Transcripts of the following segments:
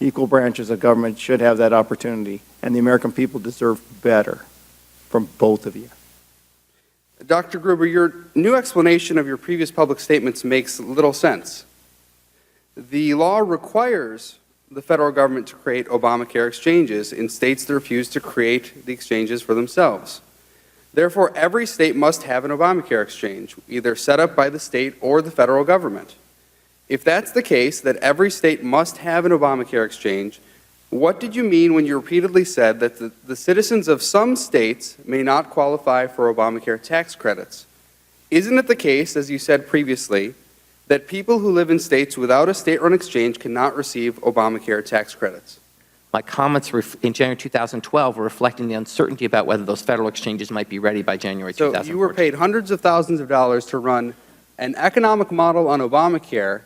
equal branches of government should have that opportunity, and the American people deserve better from both of you. Dr. Gruber, your new explanation of your previous public statements makes little sense. The law requires the federal government to create Obamacare exchanges in states that refuse to create the exchanges for themselves. Therefore, every state must have an Obamacare exchange, either set up by the state or the federal government. If that's the case, that every state must have an Obamacare exchange, what did you mean when you repeatedly said that the citizens of some states may not qualify for Obamacare tax credits? Isn't it the case, as you said previously, that people who live in states without a state-run exchange cannot receive Obamacare tax credits? My comments in January 2012 were reflecting the uncertainty about whether those federal exchanges might be ready by January 2014. So you were paid hundreds of thousands of dollars to run an economic model on Obamacare,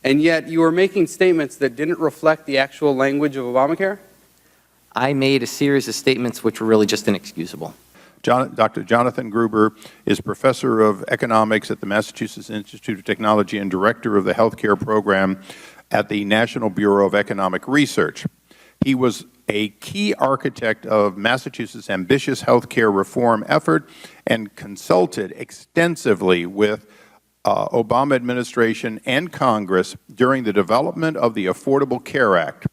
and yet you were making statements that didn't reflect the actual language of Obamacare? I made a series of statements which were really just inexcusable. Dr. Jonathan Gruber is professor of economics at the Massachusetts Institute of Technology and director of the healthcare program at the National Bureau of Economic Research. He was a key architect of Massachusetts' ambitious healthcare reform effort and consulted extensively with Obama administration and Congress during the development of the Affordable Care Act.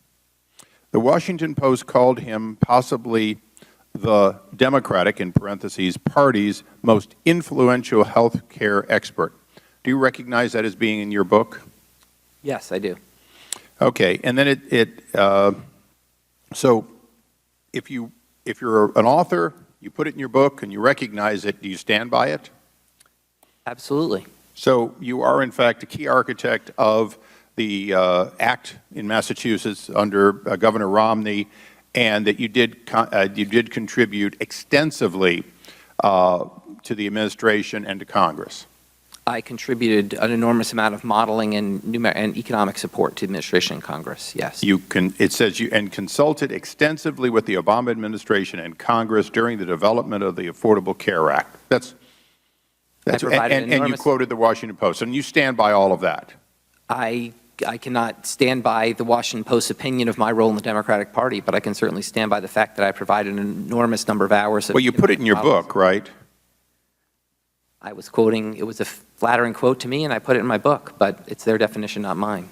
The Washington Post called him possibly the Democratic, in parentheses, party's most influential health care expert. Do you recognize that as being in your book? Yes, I do. Okay, and then so if you're an author, you put it in your book and you recognize it, do you stand by it? Absolutely. So you are, in fact, a key architect of the act in Massachusetts under Governor Romney, and that you did contribute extensively to the administration and to Congress. I contributed an enormous amount of modeling and economic support to administration and Congress, yes. It says you consulted extensively with the Obama administration and Congress during the development of the Affordable Care Act. And you quoted the Washington Post, and you stand by all of that. I cannot stand by the Washington Post's opinion of my role in the Democratic Party, but I can certainly stand by the fact that I provided an enormous number of hours of— Well, you put it in your book, right? I was quoting, it was a flattering quote to me, and I put it in my book, but it's their definition, not mine.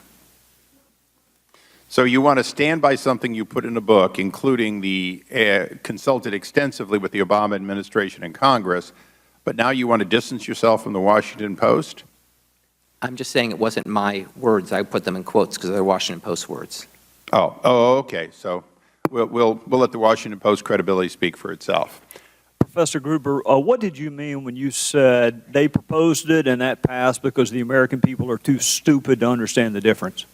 So you want to stand by something you put in a book, including the consulted extensively with the Obama administration and Congress, but now you want to distance yourself from the Washington Post? I'm just saying it wasn't my words. I put them in quotes because they're Washington Post words. Oh, okay. So we'll let the Washington Post credibility speak for itself. Professor Gruber, what did you mean when you said they proposed it and that passed because the American people are too stupid to understand the difference?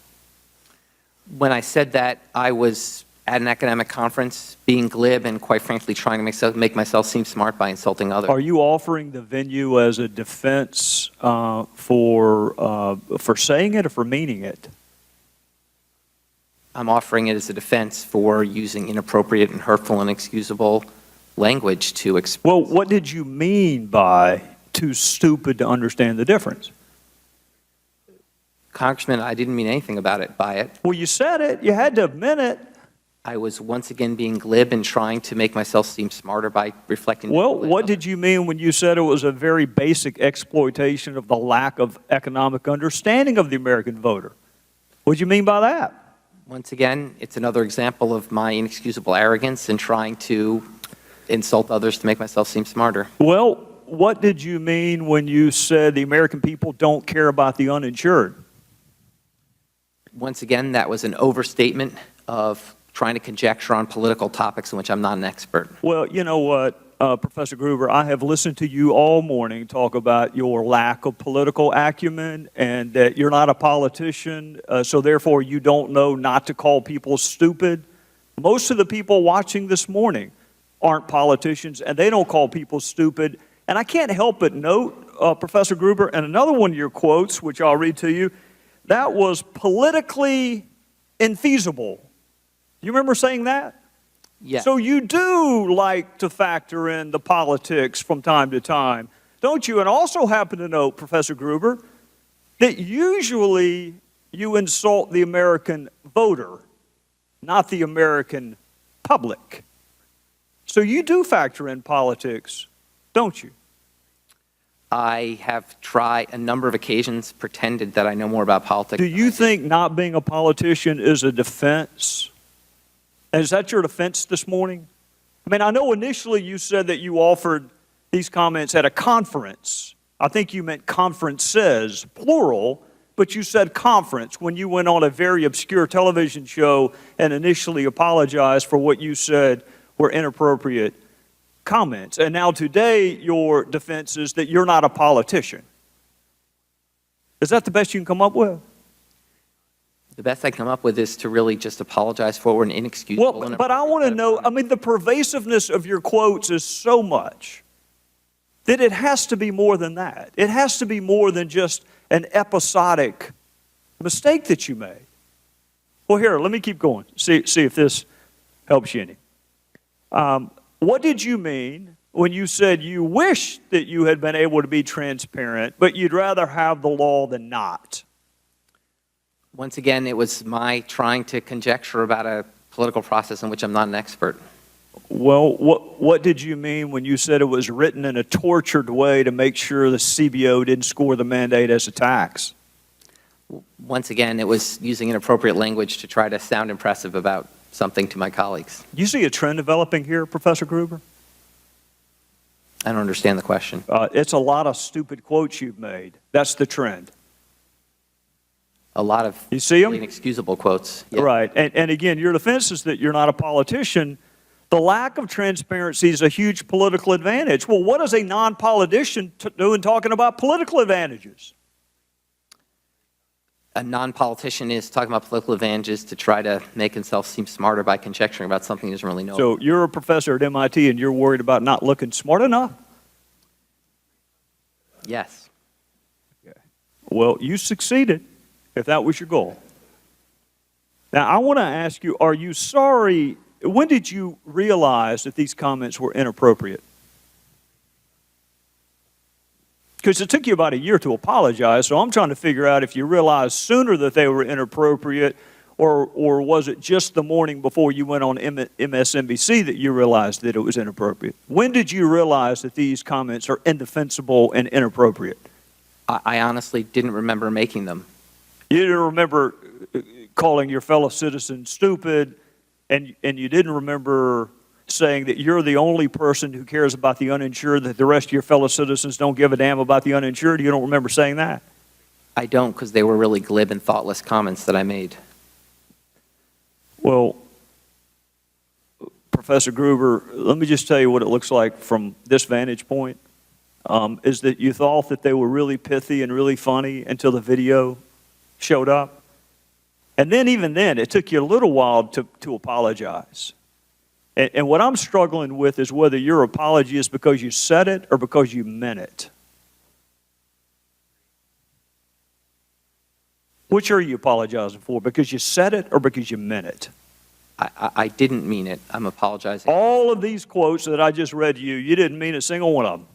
When I said that, I was at an academic conference being glib and, quite frankly, trying to make myself seem smart by insulting others. Are you offering the venue as a defense for saying it or for meaning it? I'm offering it as a defense for using inappropriate and hurtful and inexcusable language to express. Well, what did you mean by too stupid to understand the difference? Congressman, I didn't mean anything by it. Well, you said it. You had to admit it. I was once again being glib and trying to make myself seem smarter by reflecting. Well, what did you mean when you said it was a very basic exploitation of the lack of economic understanding of the American voter? What did you mean by that? Once again, it's another example of my inexcusable arrogance in trying to insult others to make myself seem smarter. Well, what did you mean when you said the American people don't care about the uninsured? Once again, that was an overstatement of trying to conjecture on political topics in which I'm not an expert. Well, you know what, Professor Gruber, I have listened to you all morning talk about your lack of political acumen and that you're not a politician, so therefore you don't know not to call people stupid. Most of the people watching this morning aren't politicians, and they don't call people stupid. And I can't help but note, Professor Gruber, and another one of your quotes, which I'll read to you, that was politically infeasible. You remember saying that? Yes. So you do like to factor in the politics from time to time, don't you? And also happen to note, Professor Gruber, that usually you insult the American voter not the American public. So you do factor in politics, don't you? I have tried a number of occasions, pretended that I know more about politics. Do you think not being a politician is a defense? And is that your defense this morning? I mean, I know initially you said that you offered these comments at a conference. I think you meant conferences, plural, but you said conference when you went on a very obscure television show and initially apologized for what you said were inappropriate comments. And now today your defense is that you're not a politician. Is that the best you can come up with? The best I come up with is to really just apologize for an inexcusable. Well, but I want to know, I mean, the pervasiveness of your quotes is so much that it has to be more than that. It has to be more than just an episodic mistake that you made. Well, here, let me keep going. See if this helps you any. What did you mean when you said you wish that you had been able to be transparent, but you'd rather have the law than not? Once again, it was my trying to conjecture about a political process in which I'm not an expert. Well, what did you mean when you said it was written in a tortured way to make sure the CBO didn't score the mandate as a tax? Once again, it was using inappropriate language to try to sound impressive about something to my colleagues. You see a trend developing here, Professor Gruber? I don't understand the question. It's a lot of stupid quotes you've made. That's the trend. A lot of You see 'em? inexcusable quotes. Yeah. Right. And again, your defense is that you're not a politician. The lack of transparency is a huge political advantage. Well, what does a non-politician do in talking about political advantages? A non-politician is talking about political advantages to try to make himself seem smarter by conjecturing about something he doesn't really know. So you're a professor at MIT and you're worried about not looking smart enough? Yes. Well, you succeeded, if that was your goal. Now, I want to ask you, are you sorry? When did you realize that these comments were inappropriate? Because it took you about a year to apologize, so I'm trying to figure out if you realized sooner that they were inappropriate, or was it just the morning before you went on MSNBC that you realized that it was inappropriate? When did you realize that these comments are indefensible and inappropriate? I honestly didn't remember making them. You didn't remember calling your fellow citizens stupid, and you didn't remember saying that you're the only person who cares about the uninsured, that the rest of your fellow citizens don't give a damn about the uninsured? You don't remember saying that? I don't, because they were really glib and thoughtless comments that I made. Well, Professor Gruber, let me just tell you what it looks like from this vantage point, is that you thought that they were really pithy and really funny until the video showed up. And then even then, it took you a little while to apologize. And what I'm struggling with is whether your apology is because you said it or because you meant it. Which are you apologizing for? Because you said it or because you meant it? I didn't mean it. I'm apologizing. All of these quotes that I just read to you, you didn't mean a single one of them.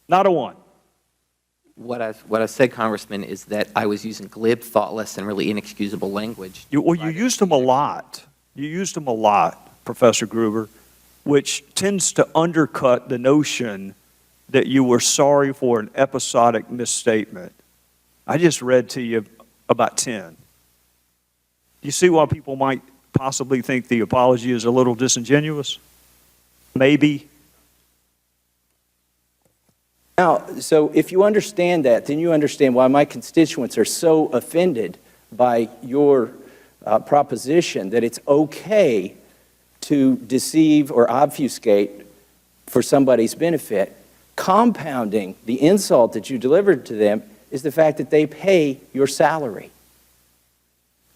Not a one. What I said, Congressman, is that I was using glib, thoughtless, and really inexcusable language. You used them a lot. You used them a lot, Professor Gruber, which tends to undercut the notion that you were sorry for an episodic misstatement. I just read to you about 10. You see why people might possibly think the apology is a little disingenuous? Maybe. Now, so if you understand that, then you understand why my constituents are so offended by your proposition that it's okay to deceive or obfuscate for somebody's benefit. Compounding the insult that you delivered to them is the fact that they pay your salary.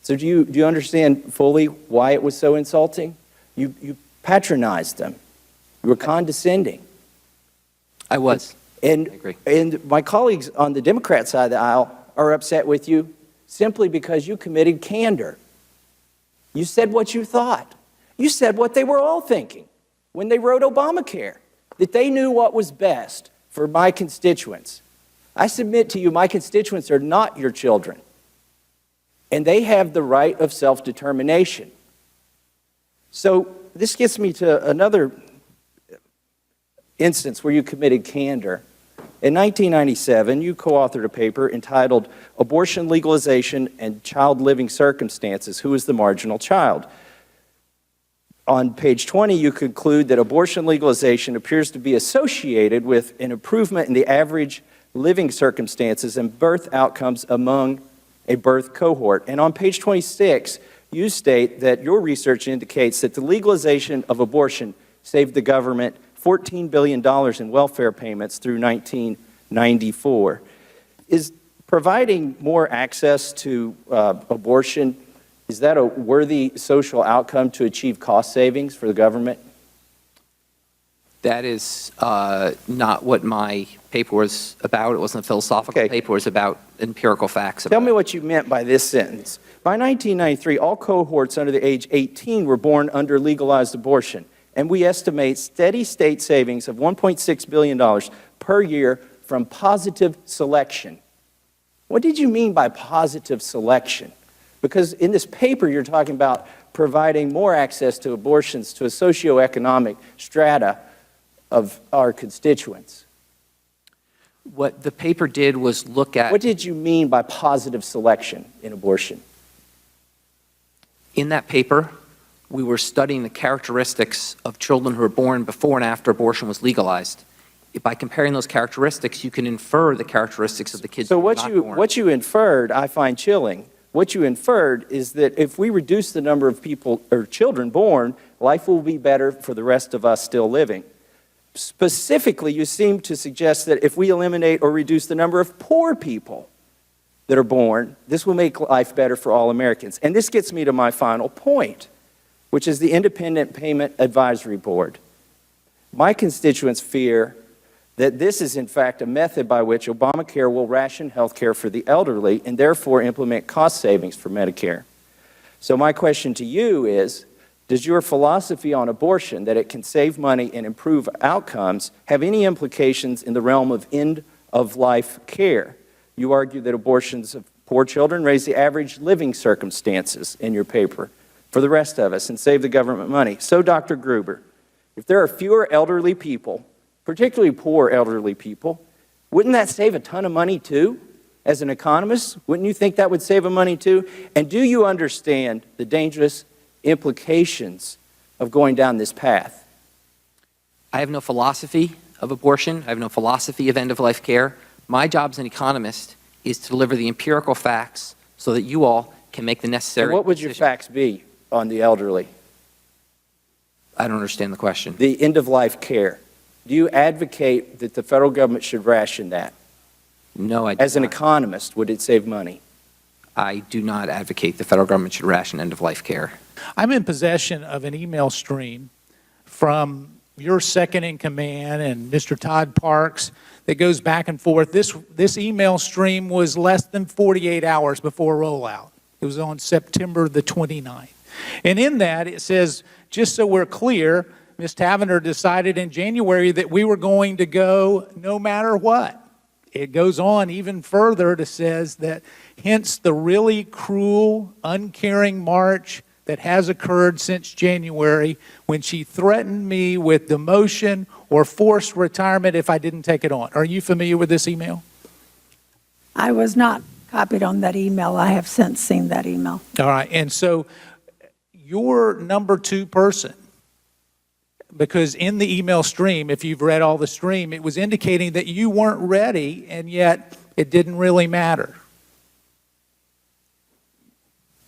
So do you understand fully why it was so insulting? You patronized them. You were condescending. I was. And, I agree. and my colleagues on the Democrat side of the aisle are upset with you simply because you committed candor. You said what you thought. You said what they were all thinking when they wrote Obamacare, that they knew what was best for my constituents. I submit to you, my constituents are not your children, and they have the right of self-determination. So this gets me to another instance where you committed candor. In 1997, you co-authored a paper entitled Abortion Legalization and Child Living Circumstances, Who is the Marginal Child? On page 20, you conclude that abortion legalization appears to be associated with an improvement in the average living circumstances and birth outcomes among a birth cohort. And on page 26, you state that your research indicates that the legalization of abortion saved the government $14 billion in welfare payments through 1994. Is providing more access to abortion, is that a worthy social outcome to achieve cost savings for the government? That is not what my paper was about. It wasn't a philosophical Okay. paper. It was about empirical facts. Tell me what you meant by this sentence. By 1993, all cohorts under the age 18 were born under legalized abortion, and we estimate steady state savings of $1.6 billion per year from positive selection. What did you mean by positive selection? Because in this paper, you're talking about providing more access to abortions to a socioeconomic strata of our constituents. What the paper did was look at... What did you mean by positive selection in abortion? In that paper, we were studying the characteristics of children who were born before and after abortion was legalized. By comparing those characteristics, you can infer the characteristics of the kids So who were not born. what you inferred, I find chilling. What you inferred is that if we reduce the number of people or children born, life will be better for the rest of us still living. Specifically, you seem to suggest that if we eliminate or reduce the number of poor people that are born, this will make life better for all Americans. And this gets me to my final point, which is the Independent Payment Advisory Board. My constituents fear that this is in fact a method by which Obamacare will ration health care for the elderly and therefore implement cost savings for Medicare. So my question to you is, does your philosophy on abortion, that it can save money and improve outcomes, have any implications in the realm of end-of-life care? You argue that abortions of poor children raise the average living circumstances in your paper for the rest of us and save the government money. So, Dr. Gruber, if there are fewer elderly people, particularly poor elderly people, wouldn't that save a ton of money too? As an economist, wouldn't you think that would save money too? And do you understand the dangerous implications of going down this path? I have no philosophy of abortion. I have no philosophy of end-of-life care. My job as an economist is to deliver the empirical facts so that you all can make the necessary And what would your decisions. facts be on the elderly? I don't understand the question. The end-of-life care. Do you advocate that the federal government should ration that? No, I do As an not. economist, would it save money? I do not advocate the federal government should ration end-of-life care. I'm in possession of an email stream from your second in command and Mr. Todd Parks that goes back and forth. This email stream was less than 48 hours before rollout. It was on September the 29th. And in that, it says, just so we're clear, Ms. Tavener decided in January that we were going to go no matter what. It goes on even further to says that hence the really cruel, uncaring march that has occurred since January when she threatened me with demotion or forced retirement if I didn't take it on. Are you familiar with this email? I was not copied on that email. I have since seen that email. All right, and so your number two person, because in the email stream, if you've read all the stream, it was indicating that you weren't ready, and yet it didn't really matter.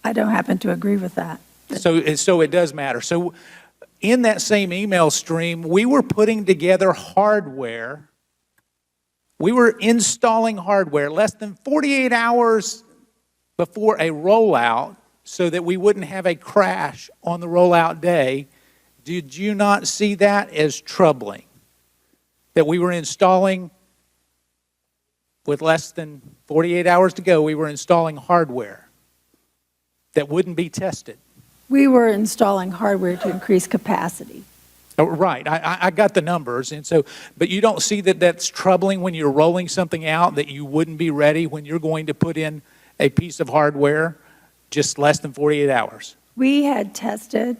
I don't happen to agree with that. So it does matter. So in that same email stream, we were putting together hardware. We were installing hardware less than 48 hours before a rollout so that we wouldn't have a crash on the rollout day. Did you not see that as troubling? That we were installing, with less than 48 hours to go, we were installing hardware that wouldn't be tested. We were installing hardware to increase capacity. Oh, right, I got the numbers, and so, but you don't see that that's troubling when you're rolling something out that you wouldn't be ready when you're going to put in a piece of hardware just less than 48 hours? We had tested